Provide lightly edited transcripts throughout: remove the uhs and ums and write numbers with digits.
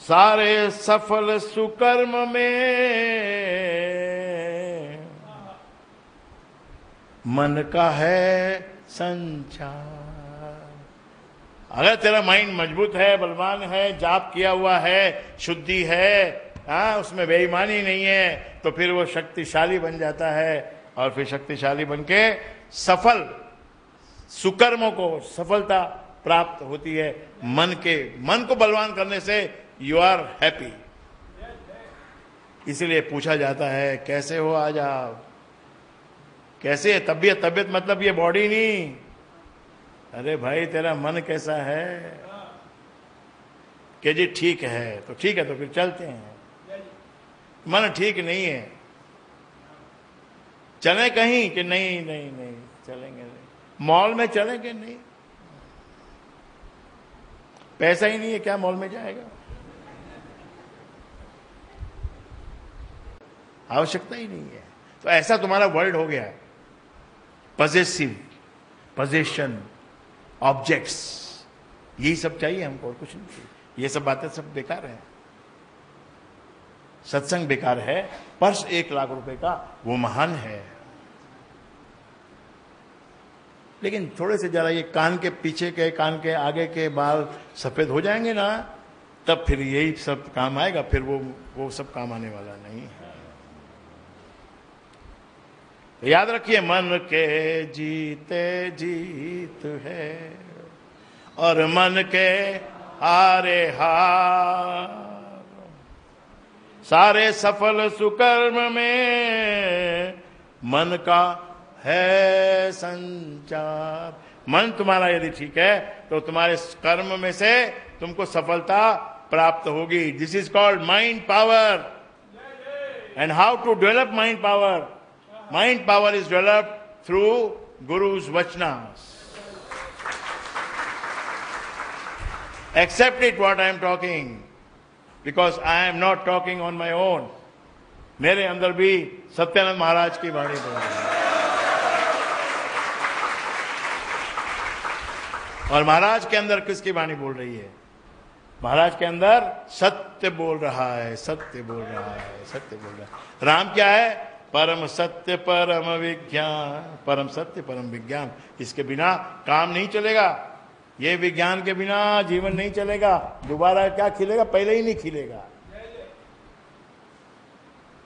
सारे सफल सुकर्म में मन का है संचार। अगर तेरा माइंड मजबूत है, बलवान है, जाप किया हुआ है, शुद्धि है, उसमें बेईमानी नहीं है, तो फिर वो शक्तिशाली बन जाता है। और फिर शक्तिशाली बनके सफल सुकर्मों को सफलता प्राप्त होती है। मन को बलवान करने से यू आर हैप्पी। इसलिए पूछा जाता है कैसे हो आज आप, कैसे है तबीयत? तबीयत मतलब ये बॉडी नहीं। अरे भाई तेरा मन कैसा है? कि जी ठीक है, तो ठीक है, तो फिर चलते हैं। मन ठीक नहीं है, चले कहीं कि नहीं नहीं नहीं चलेंगे नहीं। मॉल में चलेंगे नहीं, पैसा ही नहीं है, क्या मॉल में जाएगा? आवश्यकता ही नहीं है। तो ऐसा तुम्हारा वर्ल्ड हो गया, पजेसिव, पजेशन, ऑब्जेक्ट्स, यही सब चाहिए हमको और कुछ नहीं चाहिए। ये सब बातें सब बेकार है। सत्संग बेकार है, पर्स 1 लाख रुपए का वो महान है। लेकिन थोड़े से जरा ये कान के पीछे के, कान के आगे के बाल सफेद हो जाएंगे ना, तब फिर यही सब काम आएगा। फिर वो सब काम आने वाला नहीं है। तो याद रखिए, मन के जीते जीत है और मन के हारे हार। सारे सफल सुकर्म में मन का है संचार। मन तुम्हारा यदि ठीक है तो तुम्हारे कर्म में से तुमको सफलता प्राप्त होगी। This is called mind power. And how to develop mind power? Mind power is developed through guru's vachanas. Accept it what I am talking, because I am not talking on my own. मेरे अंदर भी सत्यानंद महाराज की वाणी बोल रही है। और महाराज के अंदर किसकी वाणी बोल रही है? महाराज के अंदर सत्य बोल रहा है, सत्य बोल रहा है, सत्य बोल रहा है। राम क्या है? परम सत्य परम विज्ञान, परम सत्य परम विज्ञान। इसके बिना काम नहीं चलेगा। ये विज्ञान के बिना जीवन नहीं चलेगा। दोबारा क्या खिलेगा? पहले ही नहीं खिलेगा।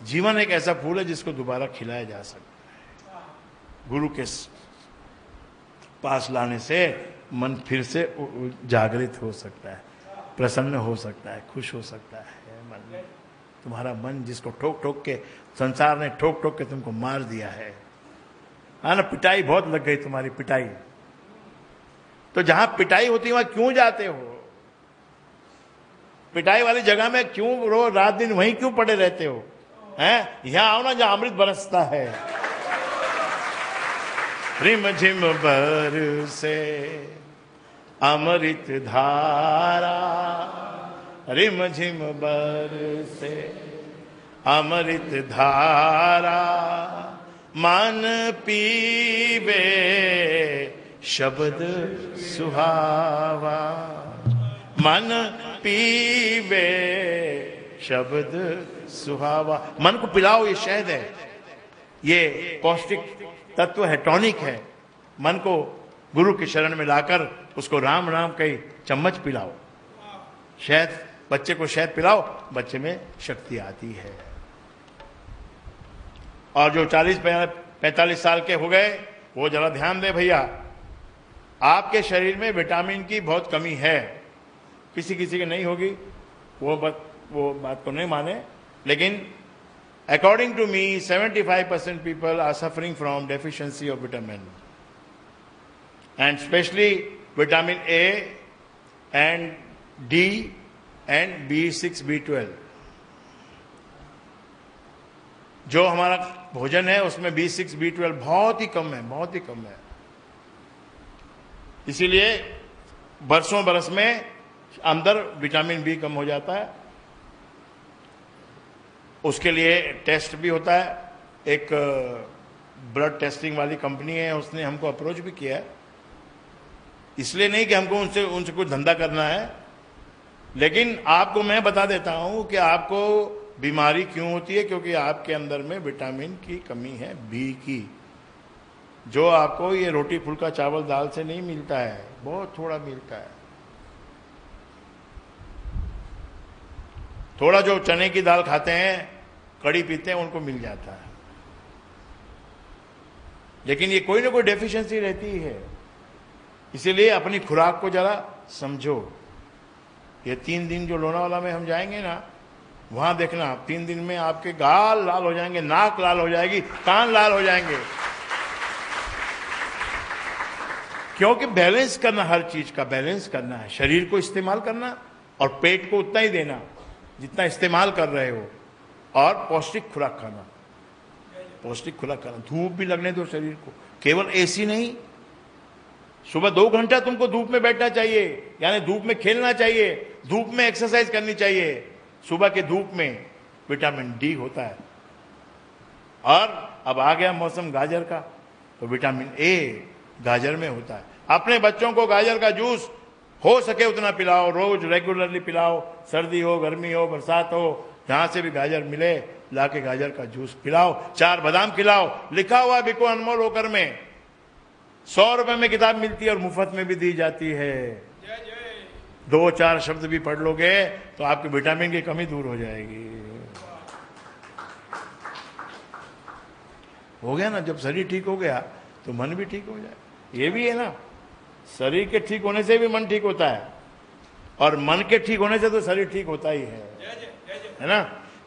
जीवन एक ऐसा फूल है जिसको दोबारा खिलाया जा सकता है। गुरु के पास लाने से मन फिर से जागृत हो सकता है, प्रसन्न हो सकता है, खुश हो सकता है। मन, तुम्हारा मन जिसको ठोक ठोक के संसार ने ठोक ठोक के तुमको मार दिया है, ना, पिटाई बहुत लग गई तुम्हारी, पिटाई। तो जहां पिटाई होती है वहां क्यों जाते हो? पिटाई वाली जगह में क्यों रोज रात दिन वहीं क्यों पड़े रहते हो? हैं? यहां आओ ना जहां अमृत बरसता है। रिम झिम बरसे अमृत धारा, रिम झिम बरसे अमृत धारा, मन पीवे शब्द सुहावा, मन पीवे शब्द सुहावा। मन को पिलाओ, ये शहद है, ये पौष्टिक तत्व है, टॉनिक है। मन को गुरु के शरण में लाकर उसको राम राम कही चम्मच पिलाओ। शहद, बच्चे को शहद पिलाओ, बच्चे में शक्ति आती है। और जो 40-45 साल के हो गए, वो जरा ध्यान दे भैया, आपके शरीर में विटामिन की बहुत कमी है। किसी किसी की नहीं होगी, वो बात को नहीं माने, लेकिन according to me 75% people are suffering from deficiency of vitamin, and specially vitamin A and D and B6 B12। जो हमारा भोजन है उसमें B6 B12 बहुत ही कम है, बहुत ही कम है। इसीलिए बरसों बरस में अंदर विटामिन बी कम हो जाता है। उसके लिए टेस्ट भी होता है। एक ब्लड टेस्टिंग वाली कंपनी है, उसने हमको अप्रोच भी किया है। इसलिए नहीं कि हमको उनसे कुछ धंधा करना है, लेकिन आपको मैं बता देता हूं कि आपको बीमारी क्यों होती है, क्योंकि आपके अंदर में विटामिन की कमी है, बी की, जो आपको ये रोटी फुल्का चावल दाल से नहीं मिलता है, बहुत थोड़ा मिलता है। थोड़ा जो चने की दाल खाते हैं, कड़ी पीते हैं, उनको मिल जाता है, लेकिन ये कोई ना कोई डेफिशिएंसी रहती है। इसीलिए अपनी खुराक को जरा समझो। ये 3 दिन जो लोनावाला में हम जाएंगे ना, वहां देखना 3 दिन में आपके गाल लाल हो जाएंगे, नाक लाल हो जाएगी, कान लाल हो जाएंगे, क्योंकि बैलेंस करना, हर चीज का बैलेंस करना है। शरीर को इस्तेमाल करना और पेट को उतना ही देना जितना इस्तेमाल कर रहे हो, और पौष्टिक खुराक खाना, पौष्टिक खुराक खाना। धूप भी लगने दो शरीर को, केवल एसी नहीं। सुबह 2 घंटा तुमको धूप में बैठना चाहिए, यानी धूप में खेलना चाहिए, धूप में एक्सरसाइज करनी चाहिए। सुबह के धूप में विटामिन डी होता है। और अब आ गया मौसम गाजर का, तो विटामिन ए गाजर में होता है। अपने बच्चों को गाजर का जूस हो सके उतना पिलाओ, रोज रेगुलरली पिलाओ। सर्दी हो, गर्मी हो, बरसात हो, जहां से भी गाजर मिले लाके गाजर का जूस पिलाओ। 4 बादाम खिलाओ। लिखा हुआ बिको अनमोल होकर में, 100 रुपए में किताब मिलती है और मुफ्त में भी दी जाती है। 2-4 शब्द भी पढ़ लोगे तो आपकी विटामिन की कमी दूर हो जाएगी। हो गया ना, जब शरीर ठीक हो गया तो मन भी ठीक हो जाए। ये भी है ना, शरीर के ठीक होने से भी मन ठीक होता है, और मन के ठीक होने से तो शरीर ठीक होता ही है ना।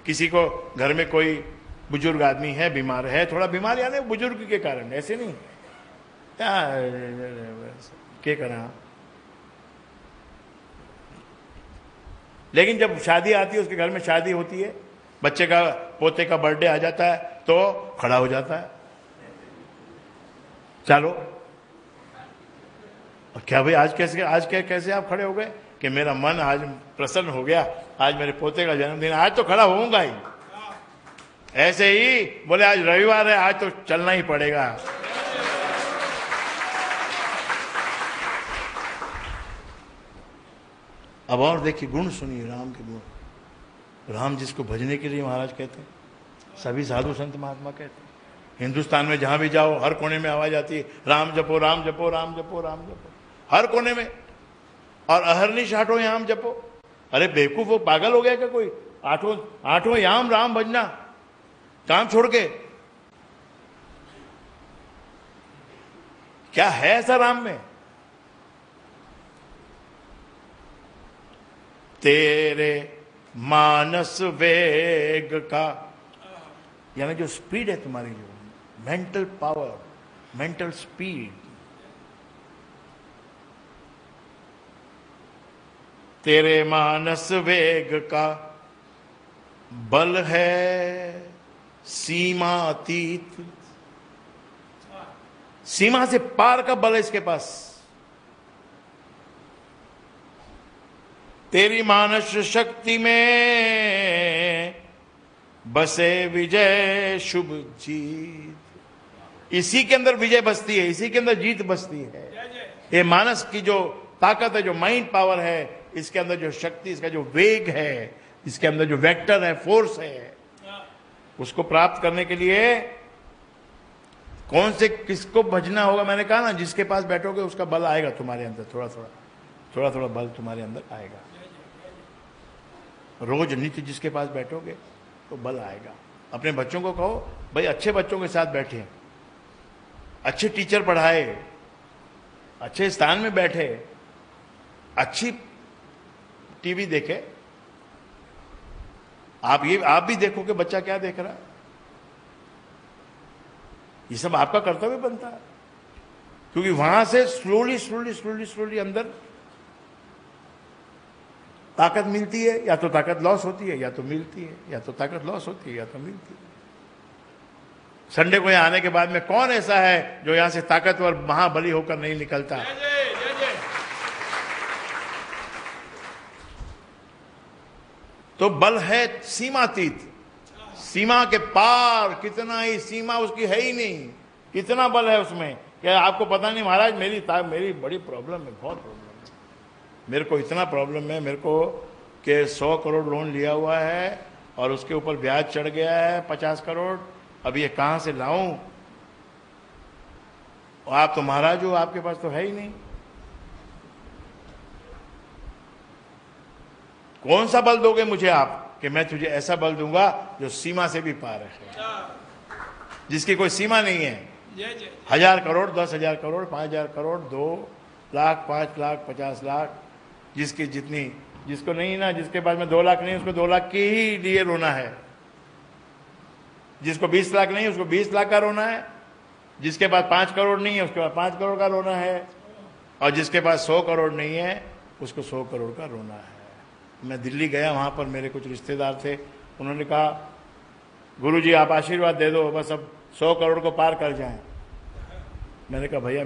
किसी को घर में कोई बुजुर्ग आदमी है, बीमार है, थोड़ा बीमार, यानी बुजुर्ग के कारण, ऐसे नहीं क्या करा। लेकिन जब शादी आती है, उसके घर में शादी होती है, बच्चे का, पोते का बर्थडे आ जाता है, तो खड़ा हो जाता है, चलो क्या भाई आज कैसे आप खड़े हो गए? कि मेरा मन आज प्रसन्न हो गया, आज मेरे पोते का जन्मदिन, आज तो खड़ा होऊंगा ही। ऐसे ही बोले आज रविवार है, आज तो चलना ही पड़ेगा। अब और देखिए गुण सुनिए, राम के गुण। राम जिसको भजने के लिए महाराज कहते हैं, सभी साधु संत महात्मा कहते हैं। हिंदुस्तान में जहां भी जाओ, हर कोने में आवाज आती है, राम जपो, राम जपो, राम जपो, राम जपो, हर कोने में। और अहरनिश 8 याम जपो। अरे बेवकूफ, वो पागल हो गया क्या कोई? 8 याम राम भजना, काम छोड़ के? क्या है ऐसा राम में? तेरे मानस वेग का, यानी जो स्पीड है तुम्हारी, जो मेंटल पावर, मेंटल स्पीड, तेरे मानस वेग का बल है सीमातीत। सीमा से पार का बल है इसके पास। तेरी मानस शक्ति में बसे विजय शुभ जीत। इसी के अंदर विजय बसती है, इसी के अंदर जीत बसती है। ये मानस की जो ताकत है, जो माइंड पावर है, इसके अंदर जो शक्ति, इसका जो वेग है, इसके अंदर जो वेक्टर है, फोर्स है, उसको प्राप्त करने के लिए कौन से किसको भजना होगा? मैंने कहा ना, जिसके पास बैठोगे उसका बल आएगा तुम्हारे अंदर, थोड़ा थोड़ा बल तुम्हारे अंदर आएगा। रोज नित्य जिसके पास बैठोगे तो बल आएगा। अपने बच्चों को कहो भाई अच्छे बच्चों के साथ बैठे, अच्छे टीचर पढ़ाए, अच्छे स्थान में बैठे, अच्छी टीवी देखे। आप भी देखो कि बच्चा क्या देख रहा है। ये सब आपका कर्तव्य बनता है, क्योंकि वहां से स्लोली अंदर ताकत मिलती है, या तो ताकत लॉस होती है, या तो मिलती है, या तो ताकत लॉस होती है, या तो मिलती है। संडे को यहां आने के बाद में कौन ऐसा है जो यहां से ताकतवर महाबली होकर नहीं निकलता? तो बल है सीमातीत, सीमा के पार। कितना ही सीमा उसकी है ही नहीं, कितना बल है उसमें कि आपको पता नहीं। महाराज मेरी बड़ी प्रॉब्लम है, बहुत प्रॉब्लम है, मेरे को इतना प्रॉब्लम है, मेरे को कि 100 करोड़ लोन लिया हुआ है और उसके ऊपर ब्याज चढ़ गया है 50 करोड़, अब ये कहां से लाऊं? आप तो महाराज हो, आपके पास तो है ही नहीं। कौन सा बल दोगे मुझे आप कि मैं तुझे ऐसा बल दूंगा जो सीमा से भी पार है, जिसकी कोई सीमा नहीं है। 1000 करोड़, 10,000 करोड़, 5,000 करोड़, 2 लाख, 5 लाख, 50 लाख, जिसकी जितनी, जिसको नहीं ना, जिसके पास में 2 लाख नहीं उसको 2 लाख के ही लिए रोना है, जिसको 20 लाख नहीं उसको 20 लाख का रोना है, जिसके पास 5 करोड़ नहीं है उसके पास 5 करोड़ का रोना है, और जिसके पास 100 करोड़ नहीं है उसको 100 करोड़ का रोना है। मैं दिल्ली गया, वहां पर मेरे कुछ रिश्तेदार थे, उन्होंने कहा गुरुजी आप आशीर्वाद दे दो, बस अब 100 करोड़ को पार कर जाएं। मैंने कहा भैया